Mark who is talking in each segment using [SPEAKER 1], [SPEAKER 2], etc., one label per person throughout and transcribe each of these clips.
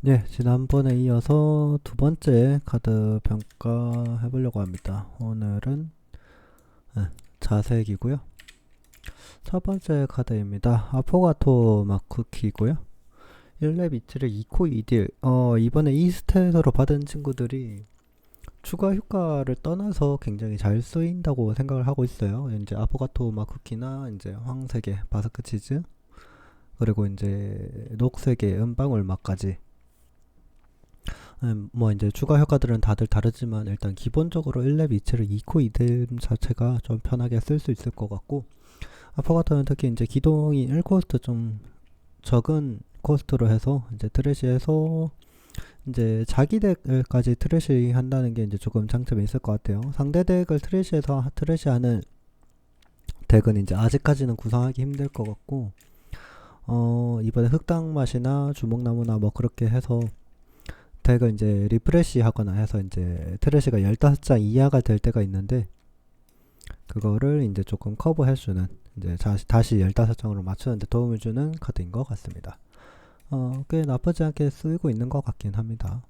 [SPEAKER 1] 네, 지난번에 이어서 두 번째 카드 평가 해보려고 합니다. 오늘은 자색이고요. 첫 번째 카드입니다. 아포가토 마쿠키고요. 1렙 이치를 2코 2딜. 이번에 2스탯으로 받은 친구들이 추가 효과를 떠나서 굉장히 잘 쓰인다고 생각을 하고 있어요. 이제 아포가토 마쿠키나 이제 황색의 바스크 치즈, 그리고 이제 녹색의 은방울 맛까지. 뭐 이제 추가 효과들은 다들 다르지만 일단 기본적으로 1렙 2치를 2코 2댐 자체가 좀 편하게 쓸 수 있을 것 같고, 아포가토는 특히 이제 기동이 1코스트 좀 적은 코스트로 해서 이제 트래시해서 이제 자기 덱까지 트래시 한다는 게 이제 조금 장점이 있을 것 같아요. 상대 덱을 트래시해서 트래시하는 덱은 이제 아직까지는 구성하기 힘들 것 같고, 이번에 흑당 맛이나 주먹나무나 뭐 그렇게 해서 덱을 이제 리프레시 하거나 해서 이제 트래시가 15장 이하가 될 때가 있는데, 그거를 이제 조금 커버해주는, 이제 다시 15장으로 맞추는데 도움을 주는 카드인 것 같습니다. 꽤 나쁘지 않게 쓰이고 있는 것 같긴 합니다.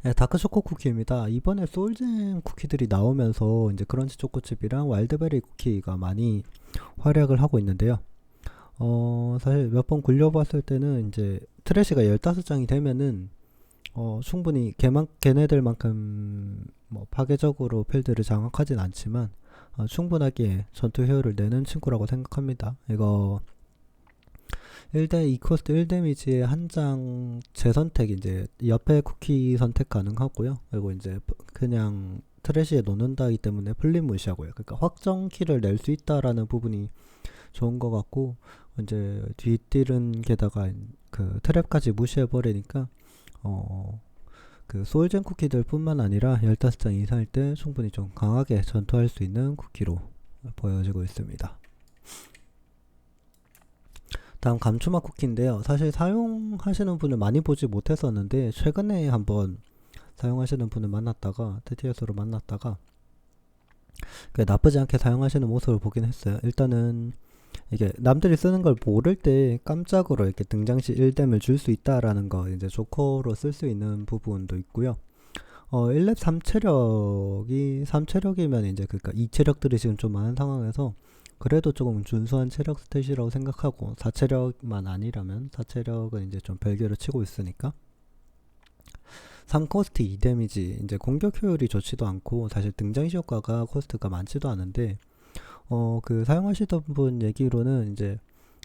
[SPEAKER 1] 네, 다크초코 쿠키입니다. 이번에 소울잼 쿠키들이 나오면서 이제 크런치 초코칩이랑 와일드베리 쿠키가 많이 활약을 하고 있는데요. 사실 몇 번 굴려봤을 때는 이제 트래시가 15장이 되면은 충분히 걔네들만큼 뭐 파괴적으로 필드를 장악하진 않지만 충분하게 전투 효율을 내는 친구라고 생각합니다. 이거 1대 2코스트 1데미지에 한 장 재선택, 이제 옆에 쿠키 선택 가능하고요. 그리고 이제 그냥 트래시에 놓는다기 때문에 플립 무시하고요. 그러니까 확정 키를 낼 수 있다라는 부분이 좋은 것 같고, 이제 뒷딜은 게다가 그 트랩까지 무시해 버리니까 그 소울젠 쿠키들 뿐만 아니라 15장 이상일 때 충분히 좀 강하게 전투할 수 있는 쿠키로 보여지고 있습니다. 다음 감초맛 쿠키인데요. 사실 사용하시는 분을 많이 보지 못했었는데 최근에 한번 사용하시는 분을 만났다가 TTS로 만났다가 나쁘지 않게 사용하시는 모습을 보긴 했어요. 일단은 이게 남들이 쓰는 걸 모를 때 깜짝으로 이렇게 등장시 1뎀을 줄 수 있다라는 거, 이제 조커로 쓸 수 있는 부분도 있고요. 1렙 3체력이 3체력이면 이제 그러니까 2체력들이 지금 좀 많은 상황에서 그래도 조금 준수한 체력 스탯이라고 생각하고, 4체력만 아니라면 4체력은 이제 좀 별개로 치고 있으니까 3코스트 2데미지, 이제 공격 효율이 좋지도 않고 사실 등장시 효과가 코스트가 많지도 않은데, 그 사용하시던 분 얘기로는 이제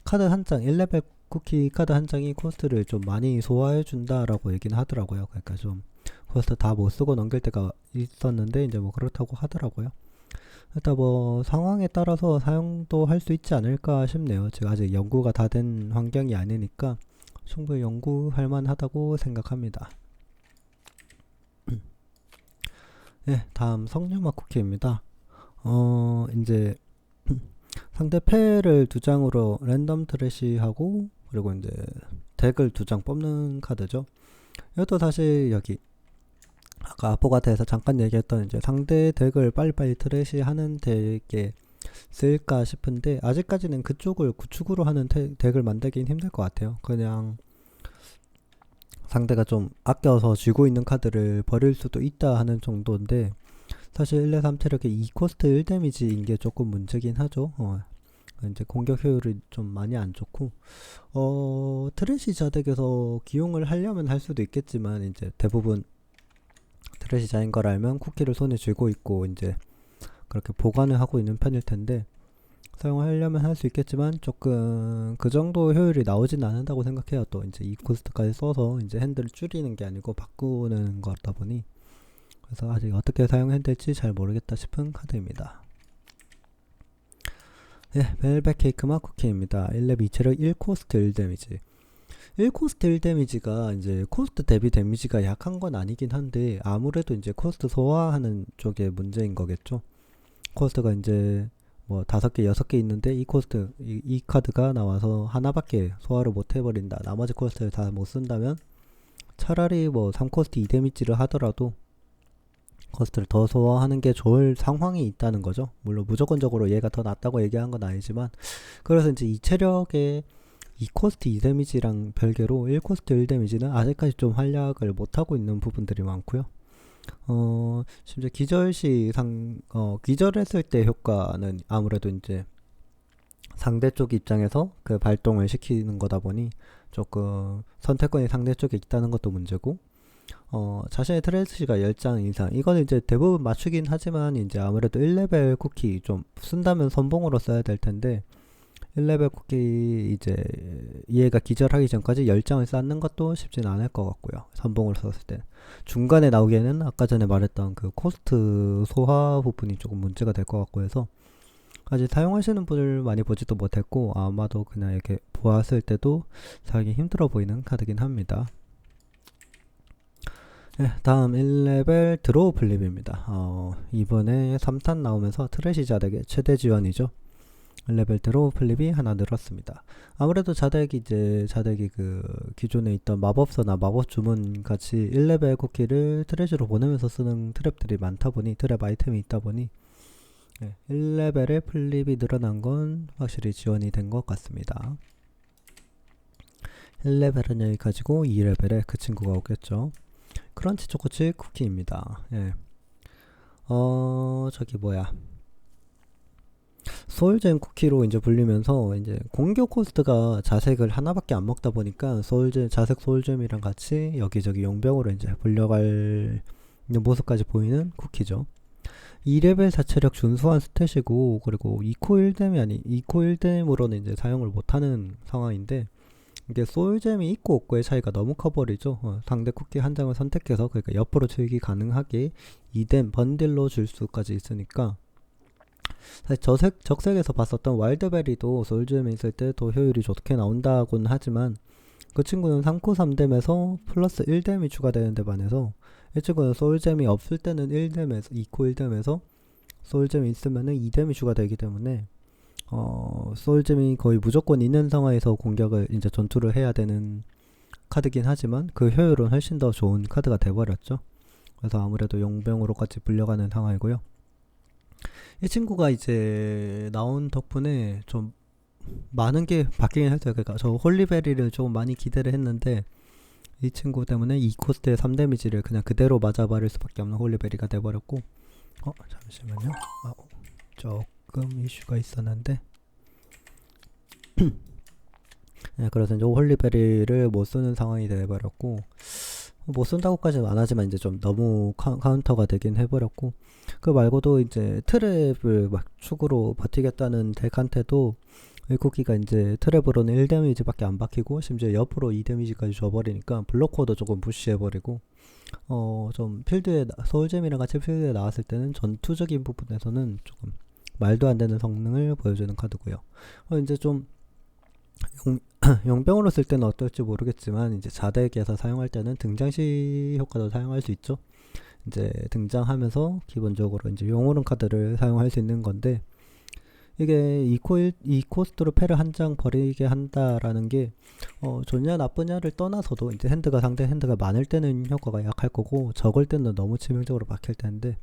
[SPEAKER 1] 카드 한 장, 1레벨 쿠키 카드 한 장이 코스트를 좀 많이 소화해 준다라고 얘기는 하더라고요. 그러니까 좀 코스트 다 못 쓰고 넘길 때가 있었는데 이제 뭐 그렇다고 하더라고요. 일단 뭐 상황에 따라서 사용도 할 수 있지 않을까 싶네요. 제가 아직 연구가 다 된 환경이 아니니까 충분히 연구할 만하다고 생각합니다. 네, 다음 석류맛 쿠키입니다. 이제 상대 패를 두 장으로 랜덤 트래시하고, 그리고 이제 덱을 두 장 뽑는 카드죠. 이것도 사실 여기 아까 아포가트에서 잠깐 얘기했던 이제 상대 덱을 빨리빨리 트래시하는 덱에 쓸까 싶은데, 아직까지는 그쪽을 구축으로 하는 덱을 만들긴 힘들 것 같아요. 그냥 상대가 좀 아껴서 쥐고 있는 카드를 버릴 수도 있다 하는 정도인데, 사실 1, 2, 3 체력의 2코스트 1데미지인 게 조금 문제긴 하죠. 이제 공격 효율이 좀 많이 안 좋고, 트래시 자덱에서 기용을 하려면 할 수도 있겠지만, 이제 대부분 트래시자인 걸 알면 쿠키를 손에 쥐고 있고 이제 그렇게 보관을 하고 있는 편일 텐데, 사용하려면 할 수 있겠지만 조금 그 정도 효율이 나오진 않는다고 생각해요. 또 이제 이 코스트까지 써서 이제 핸들을 줄이는 게 아니고 바꾸는 거다 보니, 그래서 아직 어떻게 사용해야 될지 잘 모르겠다 싶은 카드입니다. 네, 벨벳 케이크맛 쿠키입니다. 1렙 2체력 1코스트 1데미지. 1코스트 1데미지가 이제 코스트 대비 데미지가 약한 건 아니긴 한데, 아무래도 이제 코스트 소화하는 쪽의 문제인 거겠죠. 코스트가 이제 뭐 5개 6개 있는데 이 코스트 이 카드가 나와서 하나밖에 소화를 못 해버린다, 나머지 코스트를 다 못 쓴다면 차라리 뭐 3코스트 2데미지를 하더라도 코스트를 더 소화하는 게 좋을 상황이 있다는 거죠. 물론 무조건적으로 얘가 더 낫다고 얘기한 건 아니지만, 그래서 이제 이 체력에 2코스트 2데미지랑 별개로 1코스트 1데미지는 아직까지 좀 활약을 못하고 있는 부분들이 많고요. 심지어 기절했을 때 효과는 아무래도 이제 상대 쪽 입장에서 그 발동을 시키는 거다 보니 조금 선택권이 상대 쪽에 있다는 것도 문제고, 자신의 트레이스가 10장 이상, 이거는 이제 대부분 맞추긴 하지만 이제 아무래도 1레벨 쿠키 좀 쓴다면 선봉으로 써야 될 텐데, 1레벨 쿠키 이제 얘가 기절하기 전까지 10장을 쌓는 것도 쉽진 않을 것 같고요. 선봉으로 썼을 때 중간에 나오기에는 아까 전에 말했던 그 코스트 소화 부분이 조금 문제가 될 것 같고 해서 아직 사용하시는 분을 많이 보지도 못했고, 아마도 그냥 이렇게 보았을 때도 사기 힘들어 보이는 카드긴 합니다. 네, 다음 1레벨 드로우 플립입니다. 이번에 3탄 나오면서 트래시 자덱의 최대 지원이죠. 1레벨 드로우 플립이 하나 늘었습니다. 아무래도 자덱이 그 기존에 있던 마법서나 마법 주문 같이 1레벨 쿠키를 트래시로 보내면서 쓰는 트랩들이 많다 보니, 트랩 아이템이 있다 보니 1레벨의 플립이 늘어난 건 확실히 지원이 된 것 같습니다. 1레벨은 여기까지고 2레벨에 그 친구가 오겠죠. 크런치 초코칩 쿠키입니다. 저기 뭐야, 소울잼 쿠키로 이제 불리면서 이제 공격 코스트가 자색을 하나밖에 안 먹다 보니까 자색 소울잼이랑 같이 여기저기 용병으로 이제 불려갈 모습까지 보이는 쿠키죠. 2레벨 자체력 준수한 스탯이고, 그리고 2코 1뎀으로는 이제 사용을 못하는 상황인데, 이게 소울잼이 있고 없고의 차이가 너무 커버리죠. 상대 쿠키 한 장을 선택해서, 그러니까 옆으로 치기 가능하게 2뎀 번딜로 줄 수까지 있으니까, 사실 적색에서 봤었던 와일드베리도 소울잼이 있을 때 더 효율이 좋게 나온다고는 하지만, 그 친구는 3코 3뎀에서 플러스 1뎀이 추가되는 데 반해서 이 친구는 소울잼이 없을 때는 2코 1뎀에서 소울잼이 있으면은 2뎀이 추가되기 때문에 소울잼이 거의 무조건 있는 상황에서 공격을 이제 전투를 해야 되는 카드긴 하지만 그 효율은 훨씬 더 좋은 카드가 돼버렸죠. 그래서 아무래도 용병으로까지 불려가는 상황이고요. 이 친구가 이제 나온 덕분에 좀 많은 게 바뀌긴 했어요. 그러니까 저 홀리베리를 좀 많이 기대를 했는데, 이 친구 때문에 2코스트의 3데미지를 그냥 그대로 맞아버릴 수밖에 없는 홀리베리가 돼버렸고, 잠시만요. 조금 이슈가 있었는데 네, 그래서 이제 홀리베리를 못 쓰는 상황이 돼버렸고, 못 쓴다고까지는 안 하지만 이제 좀 너무 카운터가 되긴 해버렸고, 그 말고도 이제 트랩을 막 축으로 버티겠다는 덱한테도 이 쿠키가 이제 트랩으로는 1데미지밖에 안 박히고 심지어 옆으로 2데미지까지 줘버리니까 블로커도 조금 무시해버리고, 좀 소울잼이랑 같이 필드에 나왔을 때는 전투적인 부분에서는 조금 말도 안 되는 성능을 보여주는 카드고요. 이제 좀 용병으로 쓸 때는 어떨지 모르겠지만, 이제 자덱에서 사용할 때는 등장시 효과도 사용할 수 있죠. 이제 등장하면서 기본적으로 이제 용오른 카드를 사용할 수 있는 건데, 이게 2코스트로 패를 한 장 버리게 한다라는 게 좋냐 나쁘냐를 떠나서도 이제 상대 핸드가 많을 때는 효과가 약할 거고, 적을 때는 너무 치명적으로 박힐 텐데,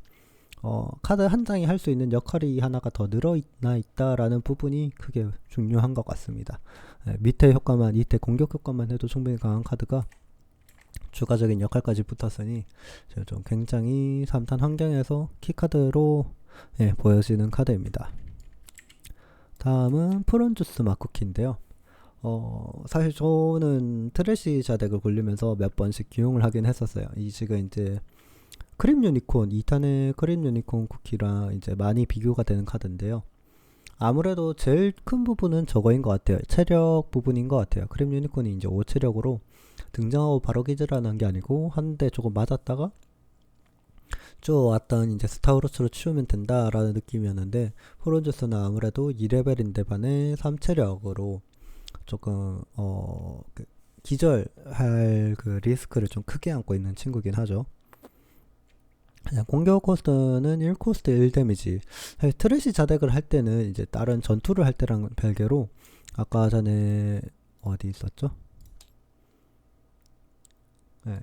[SPEAKER 1] 카드 한 장이 할 수 있는 역할이 하나가 더 있다라는 부분이 크게 중요한 것 같습니다. 밑에 공격 효과만 해도 충분히 강한 카드가 추가적인 역할까지 붙었으니 좀 굉장히 3탄 환경에서 키카드로 보여지는 카드입니다. 다음은 프론주스 마쿠키인데요. 사실 저는 트래시 자덱을 굴리면서 몇 번씩 기용을 하긴 했었어요. 지금 이제 크림 유니콘, 2탄의 크림 유니콘 쿠키랑 이제 많이 비교가 되는 카드인데요. 아무래도 제일 큰 부분은 저거인 것 같아요. 체력 부분인 것 같아요. 크림 유니콘이 이제 5체력으로 등장하고 바로 기절하는 게 아니고, 한 대 조금 맞았다가 쭉 왔던 이제 스타우로스로 치우면 된다라는 느낌이었는데, 프론주스는 아무래도 2레벨인데 반에 3체력으로 조금 기절할 그 리스크를 좀 크게 안고 있는 친구긴 하죠. 공격 코스트는 1코스트 1데미지. 사실 트래시 자덱을 할 때는 이제 다른 전투를 할 때랑 별개로, 아까 전에 어디 있었죠?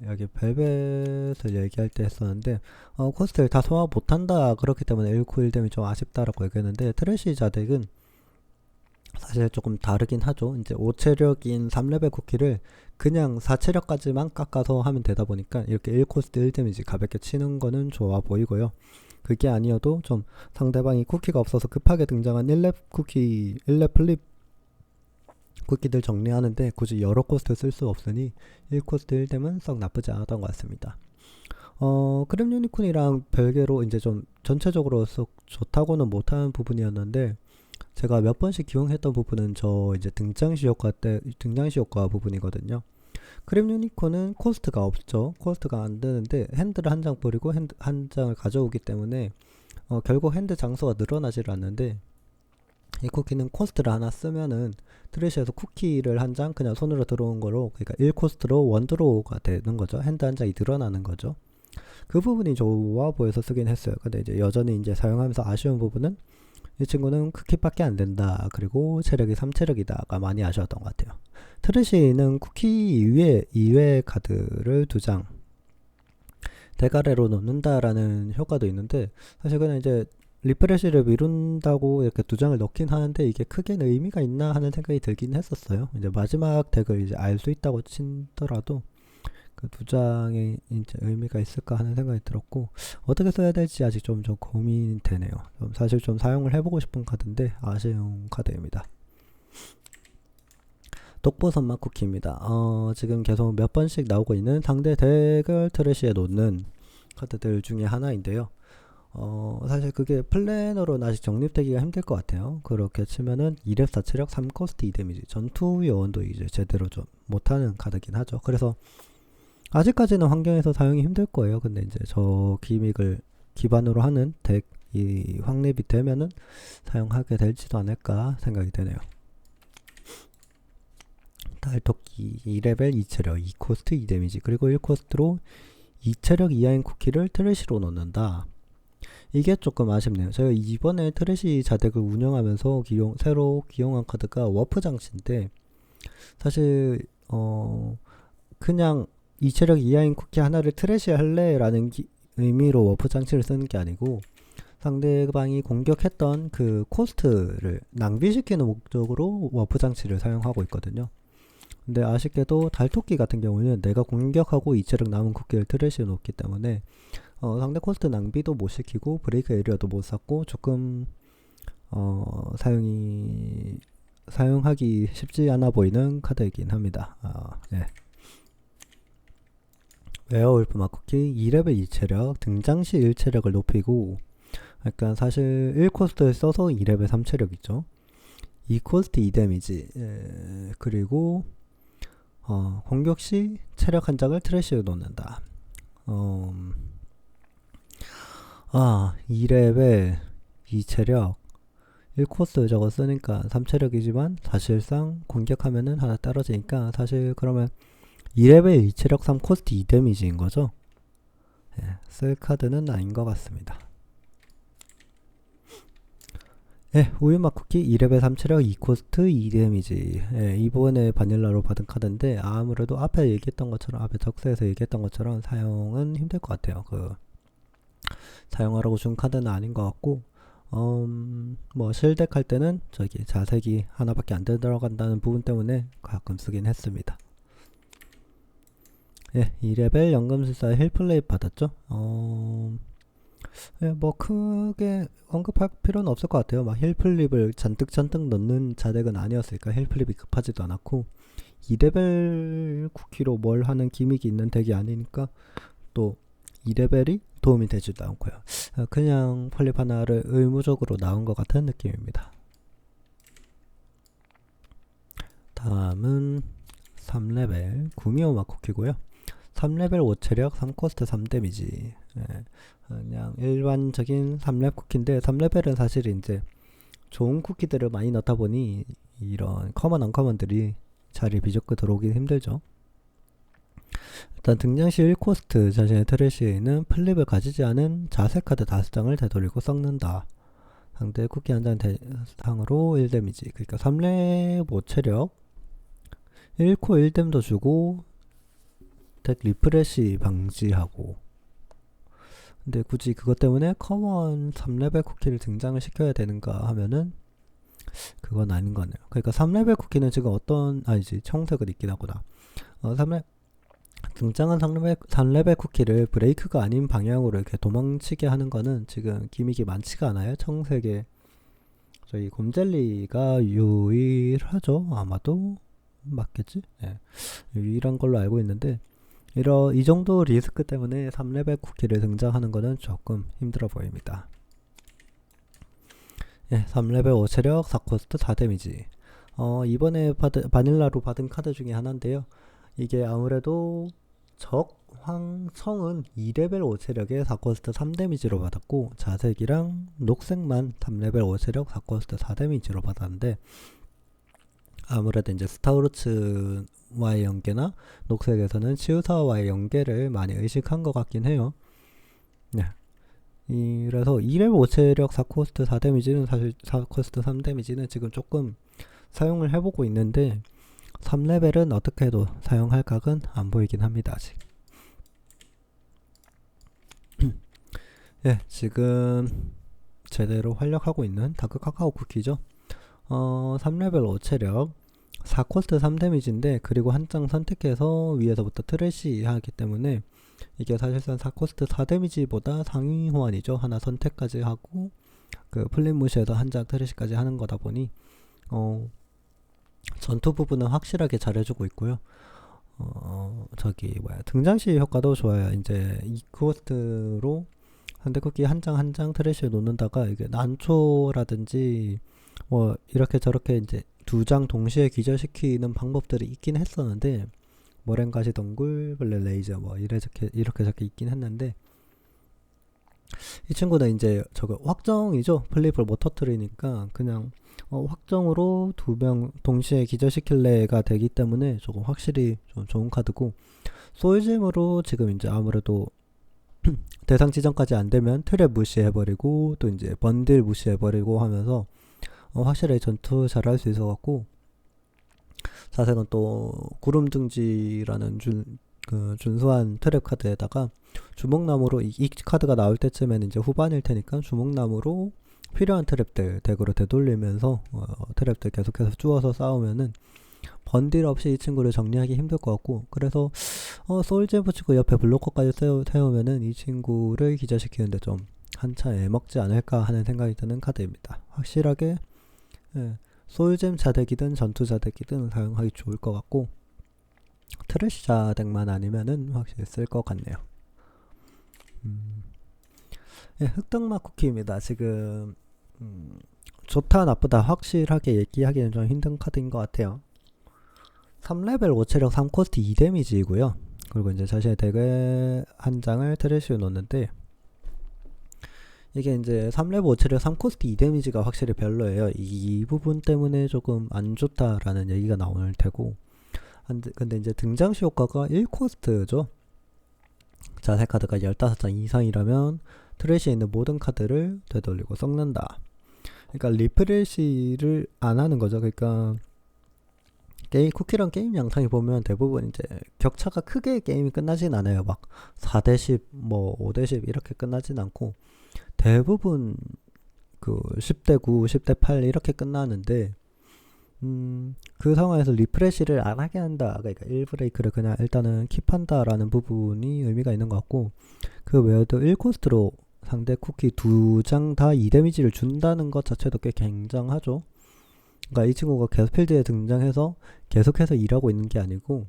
[SPEAKER 1] 여기 벨벳을 얘기할 때 했었는데, 코스트를 다 소화 못한다, 그렇기 때문에 1코 1데미지 좀 아쉽다라고 얘기했는데, 트래시 자덱은 사실 조금 다르긴 하죠. 이제 5체력인 3레벨 쿠키를 그냥 4체력까지만 깎아서 하면 되다 보니까 이렇게 1코스트 1데미지 가볍게 치는 거는 좋아 보이고요. 그게 아니어도 좀 상대방이 쿠키가 없어서 급하게 등장한 1렙 쿠키, 1렙 플립 쿠키들 정리하는데 굳이 여러 코스트 쓸 수 없으니 1코스트 1뎀은 썩 나쁘지 않았던 것 같습니다. 그램 유니콘이랑 별개로 이제 좀 전체적으로 썩 좋다고는 못하는 부분이었는데, 제가 몇 번씩 기용했던 부분은 저 이제 등장시 효과 부분이거든요. 크림 유니콘은 코스트가 없죠. 코스트가 안 드는데 핸드를 한 장 버리고 핸드 한 장을 가져오기 때문에 결국 핸드 장수가 늘어나질 않는데, 이 쿠키는 코스트를 하나 쓰면은 트래시에서 쿠키를 한 장 그냥 손으로 들어온 거로, 그러니까 1코스트로 원드로우가 되는 거죠. 핸드 한 장이 늘어나는 거죠. 그 부분이 좋아 보여서 쓰긴 했어요. 근데 이제 여전히 이제 사용하면서 아쉬운 부분은 이 친구는 쿠키밖에 안 된다. 그리고 체력이 3체력이다가 많이 아쉬웠던 것 같아요. 트래시는 쿠키 이외 카드를 2장 대가래로 놓는다라는 효과도 있는데, 사실 그냥 이제 리프레시를 미룬다고 이렇게 2장을 넣긴 하는데 이게 크게 의미가 있나 하는 생각이 들긴 했었어요. 이제 마지막 덱을 이제 알 수 있다고 치더라도 그 2장이 이제 의미가 있을까 하는 생각이 들었고, 어떻게 써야 될지 아직 좀 고민되네요. 사실 좀 사용을 해보고 싶은 카드인데 아쉬운 카드입니다. 독보선막 쿠키입니다. 지금 계속 몇 번씩 나오고 있는 상대 덱을 트래시에 놓는 카드들 중에 하나인데요. 사실 그게 플래너로는 아직 정립되기가 힘들 것 같아요. 그렇게 치면은 2렙 4체력 3코스트 2데미지 전투 요원도 이제 제대로 좀 못하는 카드긴 하죠. 그래서 아직까지는 환경에서 사용이 힘들 거예요. 근데 이제 저 기믹을 기반으로 하는 덱이 확립이 되면은 사용하게 될지도 않을까 생각이 되네요. 달토끼 2레벨 2체력 2코스트 2데미지 그리고 1코스트로 2체력 이하인 쿠키를 트래시로 넣는다. 이게 조금 아쉽네요. 제가 이번에 트래시 자덱을 운영하면서 새로 기용한 카드가 워프 장치인데, 사실 그냥 2체력 이하인 쿠키 하나를 트래시 할래? 라는 의미로 워프 장치를 쓰는 게 아니고, 상대방이 공격했던 그 코스트를 낭비시키는 목적으로 워프 장치를 사용하고 있거든요. 근데 아쉽게도 달토끼 같은 경우는 내가 공격하고 2체력 남은 쿠키를 트래시에 놓기 때문에 상대 코스트 낭비도 못 시키고 브레이크 에리어도 못 쌓고 조금 사용하기 쉽지 않아 보이는 카드이긴 합니다. 예. 웨어울프 마쿠키 2레벨 2체력 등장시 1체력을 높이고, 그러니까 사실 1코스트를 써서 2레벨 3체력이죠. 2코스트 2데미지 그리고 공격시 체력 한 장을 트래시에 놓는다. 2레벨 2체력 1코스 저거 쓰니까 3체력이지만 사실상 공격하면은 하나 떨어지니까, 사실 그러면 2레벨 2체력 3코스트 2데미지인 거죠. 예, 쓸 카드는 아닌 것 같습니다. 예, 우유맛 쿠키 2레벨 3체력 2코스트 2데미지. 예, 이번에 바닐라로 받은 카드인데 아무래도 앞에 적세에서 얘기했던 것처럼 사용은 힘들 것 같아요. 사용하라고 준 카드는 아닌 것 같고, 뭐 실덱 할 때는 저기 자색이 하나밖에 안 들어간다는 부분 때문에 가끔 쓰긴 했습니다. 예, 2레벨 연금술사 힐플레이 받았죠. 예, 뭐 크게 언급할 필요는 없을 것 같아요. 막 힐플립을 잔뜩 넣는 자덱은 아니었으니까 힐플립이 급하지도 않았고, 2레벨 쿠키로 뭘 하는 기믹이 있는 덱이 아니니까 또 2레벨이 도움이 되지도 않고요. 그냥 플립 하나를 의무적으로 나온 것 같은 느낌입니다. 다음은 3레벨 구미호마 쿠키고요. 3레벨 5체력 3코스트 3데미지. 예, 그냥 일반적인 3렙 쿠키인데, 3레벨은 사실 이제 좋은 쿠키들을 많이 넣다 보니 이런 커먼 언커먼들이 자리 비좁게 들어오기 힘들죠. 일단 등장시 1코스트 자신의 트래시에는 플립을 가지지 않은 자색 카드 5장을 되돌리고 썩는다. 상대 쿠키 한 장 대상으로 1데미지. 그러니까 3렙 5체력 1코 1뎀도 주고 덱 리프레시 방지하고, 근데 굳이 그것 때문에 커먼 3레벨 쿠키를 등장을 시켜야 되는가 하면은 그건 아닌 것 같네요. 그러니까 3레벨 쿠키는 지금 아니지, 청색은 있긴 하구나. 3레벨 등장한 3레벨 쿠키를 브레이크가 아닌 방향으로 이렇게 도망치게 하는 거는 지금 기믹이 많지가 않아요. 청색의 저희 곰젤리가 유일하죠. 아마도 맞겠지? 네. 유일한 걸로 알고 있는데 이 정도 리스크 때문에 3레벨 쿠키를 등장하는 거는 조금 힘들어 보입니다. 예, 3레벨 5체력 4코스트 4데미지. 이번에 바닐라로 받은 카드 중에 하나인데요. 이게 아무래도 황성은 2레벨 5체력에 4코스트 3데미지로 받았고, 자색이랑 녹색만 3레벨 5체력 4코스트 4데미지로 받았는데, 아무래도 이제 스타우르츠와의 연계나 녹색에서는 치유사와의 연계를 많이 의식한 것 같긴 해요. 네. 그래서 2레벨 5체력 4코스트 4데미지는 사실 4코스트 3데미지는 지금 조금 사용을 해보고 있는데 3레벨은 어떻게 해도 사용할 각은 안 보이긴 합니다 아직. 예, 지금 제대로 활약하고 있는 다크 카카오 쿠키죠. 3레벨 5체력 4코스트 3데미지인데 그리고 한 장 선택해서 위에서부터 트래시 하기 때문에 이게 사실상 4코스트 4데미지보다 상위 호환이죠. 하나 선택까지 하고 그 플립무시에서 한 장 트래시까지 하는 거다 보니 전투 부분은 확실하게 잘해주고 있고요. 등장시 효과도 좋아요. 이제 2코스트로 상대 쿠키 한 장 한 장 트래시에 놓는다가 이게 난초라든지 뭐 이렇게 저렇게 이제 2장 동시에 기절시키는 방법들이 있긴 했었는데 모랭가시 덩굴, 블랙 레이저 뭐 이렇게 저렇게 있긴 했는데 이 친구는 이제 저거 확정이죠. 플립을 못 터뜨리니까 그냥 확정으로 2명 동시에 기절시킬래가 되기 때문에 조금 확실히 좀 좋은 카드고, 소울잼으로 지금 이제 아무래도 대상 지정까지 안 되면 트랩 무시해버리고 또 이제 번딜 무시해버리고 하면서 확실히 전투 잘할 수 있어갖고, 자색은 또 구름둥지라는 준수한 트랩 카드에다가 주먹나무로 이 카드가 나올 때쯤에는 이제 후반일 테니까 주먹나무로 필요한 트랩들 덱으로 되돌리면서 트랩들 계속해서 주워서 싸우면은 번딜 없이 이 친구를 정리하기 힘들 것 같고, 그래서 소울잼 붙이고 옆에 블로커까지 세우면은 이 친구를 기절시키는데 좀 한참 애먹지 않을까 하는 생각이 드는 카드입니다. 확실하게 소울잼 자덱이든 전투 자덱이든 사용하기 좋을 것 같고, 트래시 자덱만 아니면은 확실히 쓸 것 같네요. 예, 흑덕막 쿠키입니다. 지금 좋다 나쁘다 확실하게 얘기하기는 좀 힘든 카드인 것 같아요. 3레벨 5체력 3코스트 2데미지이고요. 그리고 이제 자신의 덱에 한 장을 트래시에 놓는데, 이게 이제 3레벨 5체력 3코스트 2데미지가 확실히 별로예요. 이 부분 때문에 조금 안 좋다라는 얘기가 나올 테고, 근데 이제 등장시 효과가 1코스트죠. 자세 카드가 15장 이상이라면 트래시에 있는 모든 카드를 되돌리고 섞는다. 그러니까 리프레시를 안 하는 거죠. 그러니까 쿠키랑 게임 양상이 보면 대부분 이제 격차가 크게 게임이 끝나진 않아요. 막 4대 10, 뭐 5대 10 이렇게 끝나진 않고 대부분 그 10대 9, 10대 8 이렇게 끝나는데, 그 상황에서 리프레시를 안 하게 한다. 그러니까 1브레이크를 그냥 일단은 킵한다 라는 부분이 의미가 있는 것 같고, 그 외에도 1코스트로 상대 쿠키 2장 다 2데미지를 준다는 것 자체도 꽤 굉장하죠. 그러니까 이 친구가 계속 필드에 등장해서 계속해서 일하고 있는 게 아니고,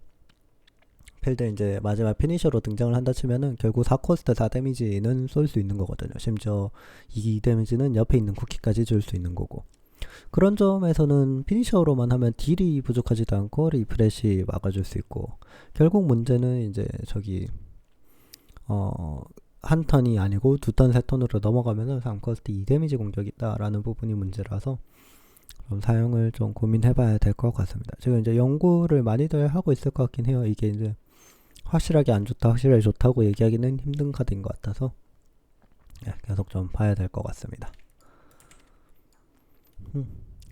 [SPEAKER 1] 필드에 이제 마지막 피니셔로 등장을 한다 치면은 결국 4코스트 4데미지는 쏠 수 있는 거거든요. 심지어 2데미지는 옆에 있는 쿠키까지 줄 수 있는 거고, 그런 점에서는 피니셔로만 하면 딜이 부족하지도 않고 리프레시 막아줄 수 있고, 결국 문제는 이제 한 턴이 아니고 2턴 3턴으로 넘어가면은 3코스트 2데미지 공격이다 라는 부분이 문제라서 좀 사용을 좀 고민해봐야 될 것 같습니다. 지금 이제 연구를 많이들 하고 있을 것 같긴 해요. 이게 이제 확실하게 안 좋다, 확실하게 좋다고 얘기하기는 힘든 카드인 것 같아서 계속 좀 봐야 될 것 같습니다.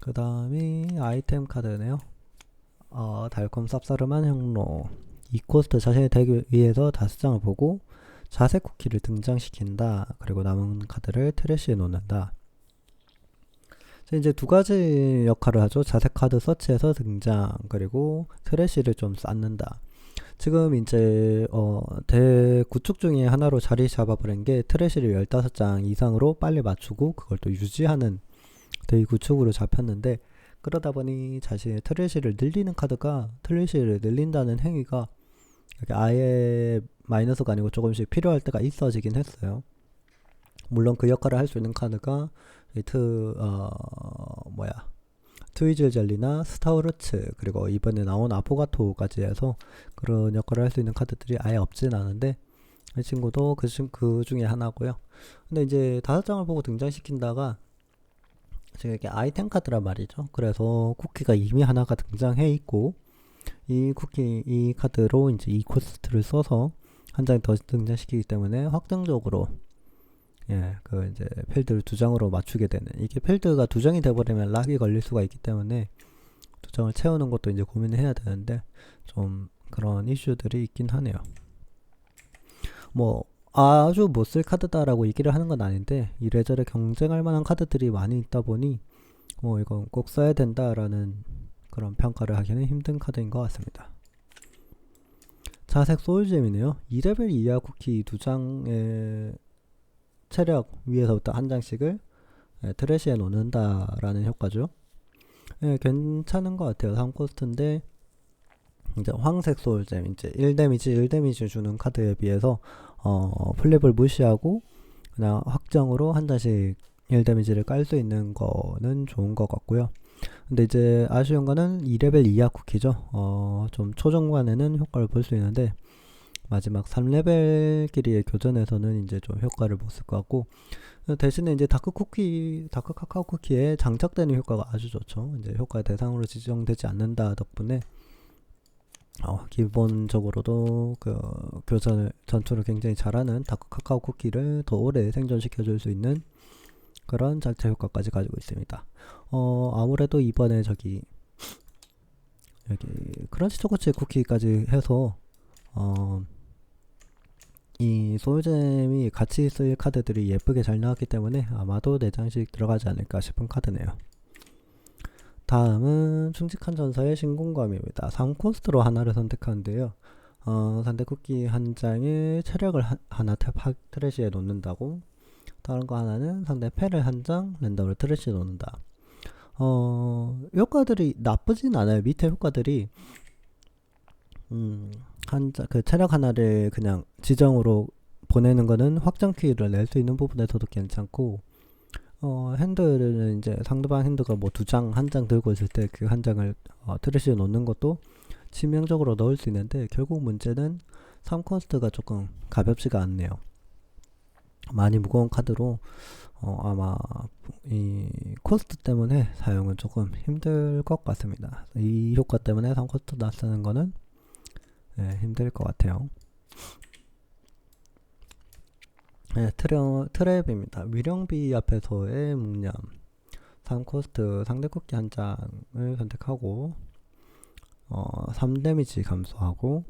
[SPEAKER 1] 그 다음이 아이템 카드네요. 달콤 쌉싸름한 향로. 2코스트 자신의 덱 위에서 5장을 보고 자색 쿠키를 등장시킨다. 그리고 남은 카드를 트래시에 놓는다. 이제 두 가지 역할을 하죠. 자색 카드 서치에서 등장, 그리고 트래쉬를 좀 쌓는다. 지금 이제 대구축 중에 하나로 자리 잡아버린 게 트래쉬를 15장 이상으로 빨리 맞추고 그걸 또 유지하는 대구축으로 잡혔는데, 그러다 보니 자신의 트래쉬를 늘리는 카드가 트래쉬를 늘린다는 행위가 아예 마이너스가 아니고 조금씩 필요할 때가 있어지긴 했어요. 물론 그 역할을 할 수 있는 카드가 트위즐 젤리나 스타우르츠, 그리고 이번에 나온 아포가토까지 해서 그런 역할을 할 수 있는 카드들이 아예 없진 않은데, 이 친구도 그 중에 하나고요. 근데 이제 5장을 보고 등장시킨다가 지금 이렇게 아이템 카드란 말이죠. 그래서 쿠키가 이미 하나가 등장해 있고, 이 카드로 이제 이 코스트를 써서 한 장 더 등장시키기 때문에 확정적으로 그 이제 필드를 2장으로 맞추게 되는, 이게 필드가 2장이 돼버리면 락이 걸릴 수가 있기 때문에 2장을 채우는 것도 이제 고민을 해야 되는데, 좀 그런 이슈들이 있긴 하네요. 뭐 아주 못 쓸 카드다라고 얘기를 하는 건 아닌데, 이래저래 경쟁할 만한 카드들이 많이 있다 보니 이건 꼭 써야 된다라는 그런 평가를 하기는 힘든 카드인 것 같습니다. 자색 소울잼이네요. 2레벨 이하 쿠키 2장의 체력 위에서부터 한 장씩을 트래시에 놓는다라는 효과죠. 괜찮은 것 같아요. 3코스트인데 이제 황색 소울잼, 이제 1데미지 주는 카드에 비해서 플립을 무시하고 그냥 확정으로 한 장씩 1데미지를 깔 수 있는 거는 좋은 것 같고요. 근데 이제 아쉬운 거는 2레벨 이하 쿠키죠. 좀 초중반에는 효과를 볼 수 있는데 마지막 3레벨 길이의 교전에서는 이제 좀 효과를 못 쓸 것 같고, 대신에 이제 다크 카카오 쿠키에 장착되는 효과가 아주 좋죠. 이제 효과 대상으로 지정되지 않는다 덕분에 기본적으로도 그 전투를 굉장히 잘하는 다크 카카오 쿠키를 더 오래 생존시켜 줄 수 있는 그런 장착 효과까지 가지고 있습니다. 아무래도 이번에 여기 크런치 초코칩 쿠키까지 해서 이 소울잼이 같이 쓸 카드들이 예쁘게 잘 나왔기 때문에 아마도 4장씩 들어가지 않을까 싶은 카드네요. 다음은 충직한 전사의 신공감입니다. 3코스트로 하나를 선택하는데요. 상대 쿠키 한 장에 체력을 하나 트래시에 놓는다고, 다른 거 하나는 상대 패를 한 장 랜덤으로 트래시에 놓는다. 효과들이 나쁘진 않아요. 밑에 효과들이 그 체력 하나를 그냥 지정으로 보내는 거는 확정 키를 낼 수 있는 부분에서도 괜찮고, 핸들은 이제 상대방 핸드가 뭐 2장, 1장 들고 있을 때 그 한 장을 트래시에 놓는 것도 치명적으로 넣을 수 있는데, 결국 문제는 3코스트가 조금 가볍지가 않네요. 많이 무거운 카드로 아마 이 코스트 때문에 사용은 조금 힘들 것 같습니다. 이 효과 때문에 3코스트 낯쓰는 거는 힘들 것 같아요. 트랩입니다. 위령비 앞에서의 묵념. 3코스트 상대 쿠키 한 장을 선택하고 3데미지 감소하고,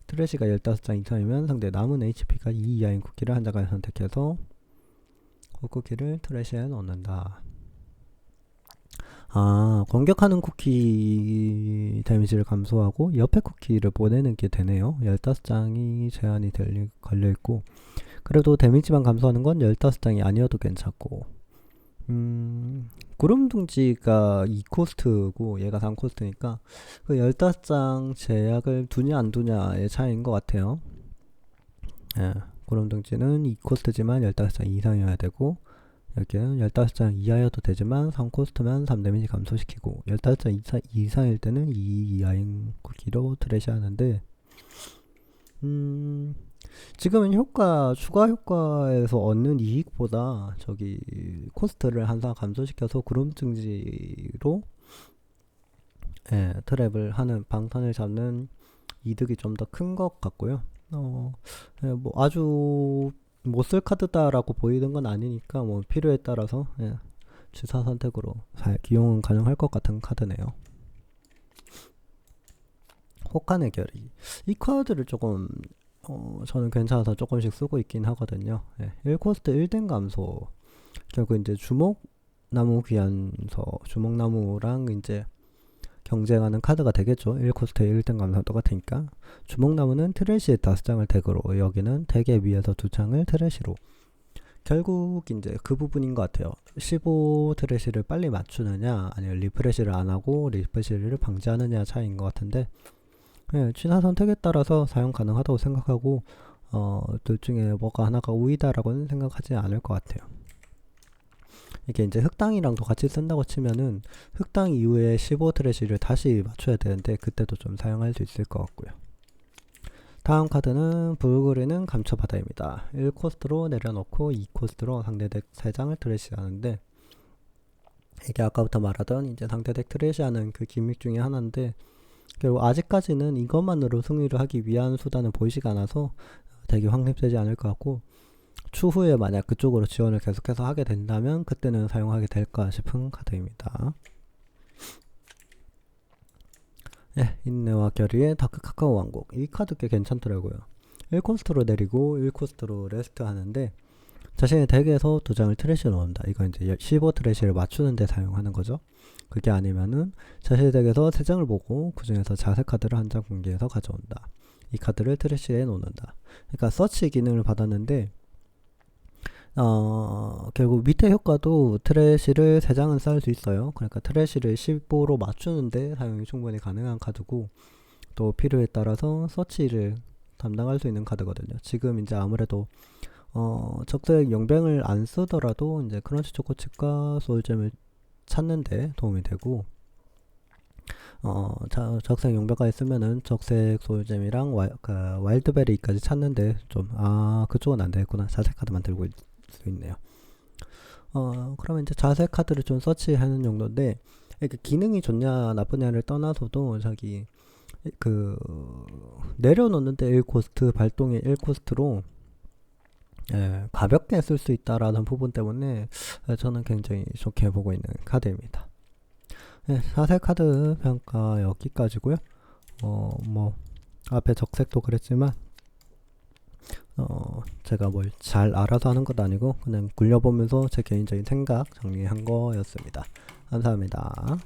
[SPEAKER 1] 트래시가 15장 이상이면 상대 남은 HP가 2 이하인 쿠키를 한 장을 선택해서 그 쿠키를 트래시에 넣는다. 공격하는 쿠키 데미지를 감소하고 옆에 쿠키를 보내는 게 되네요. 15장이 제한이 걸려있고, 그래도 데미지만 감소하는 건 15장이 아니어도 괜찮고, 구름둥지가 2코스트고 얘가 3코스트니까 그 15장 제약을 두냐 안 두냐의 차이인 것 같아요. 구름둥지는 2코스트지만 15장 이상이어야 되고, 여기는 15장 이하여도 되지만 3코스트면 3데미지 감소시키고, 15장 이상일 때는 2 이하인 쿠키로 트래시 하는데, 지금은 추가 효과에서 얻는 이익보다 저기 코스트를 항상 감소시켜서 구름둥지로 트랩을 하는, 방탄을 잡는 이득이 좀 더 큰 것 같고요. 뭐 아주 못 쓸 카드다라고 보이는 건 아니니까 뭐 필요에 따라서 주사 선택으로 기용은 가능할 것 같은 카드네요. 혹한의 결의. 이 카드를 조금 저는 괜찮아서 조금씩 쓰고 있긴 하거든요. 1코스트 1댐 감소. 결국 이제 주목 나무 귀환서 주먹나무랑 이제 경쟁하는 카드가 되겠죠. 1코스트에 1등 감소가 똑같으니까. 주먹나무는 트래시에 5장을 덱으로, 여기는 덱에 위에서 2장을 트래시로. 결국 이제 그 부분인 것 같아요. 15 트래시를 빨리 맞추느냐 아니면 리프레시를 안 하고 리프레시를 방지하느냐 차이인 것 같은데, 네, 취사 선택에 따라서 사용 가능하다고 생각하고 둘 중에 뭐가 하나가 우위다라고는 생각하지 않을 것 같아요. 이게 이제 흑당이랑도 같이 쓴다고 치면은 흑당 이후에 15 트래시를 다시 맞춰야 되는데 그때도 좀 사용할 수 있을 것 같고요. 다음 카드는 불그리는 감초바다입니다. 1코스트로 내려놓고 2코스트로 상대 덱 3장을 트래시하는데, 이게 아까부터 말하던 이제 상대 덱 트래시하는 그 기믹 중에 하나인데, 결국 아직까지는 이것만으로 승리를 하기 위한 수단은 보이지가 않아서 덱이 확립되지 않을 것 같고, 추후에 만약 그쪽으로 지원을 계속해서 하게 된다면 그때는 사용하게 될까 싶은 카드입니다. 예, 인내와 결의의 다크 카카오 왕국. 이 카드 꽤 괜찮더라고요. 1코스트로 내리고 1코스트로 레스트 하는데, 자신의 덱에서 2장을 트래시에 넣는다. 이거 이제 15 트래시를 맞추는데 사용하는 거죠. 그게 아니면은 자신의 덱에서 3장을 보고 그 중에서 자세 카드를 한 장 공개해서 가져온다. 이 카드를 트래시에 놓는다. 그러니까 서치 기능을 받았는데, 결국 밑에 효과도 트래시를 3장은 쌓을 수 있어요. 그러니까 트래시를 15로 맞추는데 사용이 충분히 가능한 카드고, 또 필요에 따라서 서치를 담당할 수 있는 카드거든요. 지금 이제 아무래도 적색 용병을 안 쓰더라도 이제 크런치 초코칩과 소울잼을 찾는데 도움이 되고, 적색 용병가 있으면은 적색 소울잼이랑 와일드베리까지 찾는데 좀 그쪽은 안 되겠구나. 자색 카드만 들고 수 있네요. 그러면 이제 자세 카드를 좀 서치하는 정도인데, 이렇게 기능이 좋냐 나쁘냐를 떠나서도 자기 그 내려놓는데 1코스트 발동이 1코스트로 가볍게 쓸 수 있다라는 부분 때문에 저는 굉장히 좋게 보고 있는 카드입니다. 자세 카드 평가 여기까지고요. 뭐 앞에 적색도 그랬지만 제가 뭘 잘 알아서 하는 것도 아니고 그냥 굴려보면서 제 개인적인 생각 정리한 거였습니다. 감사합니다.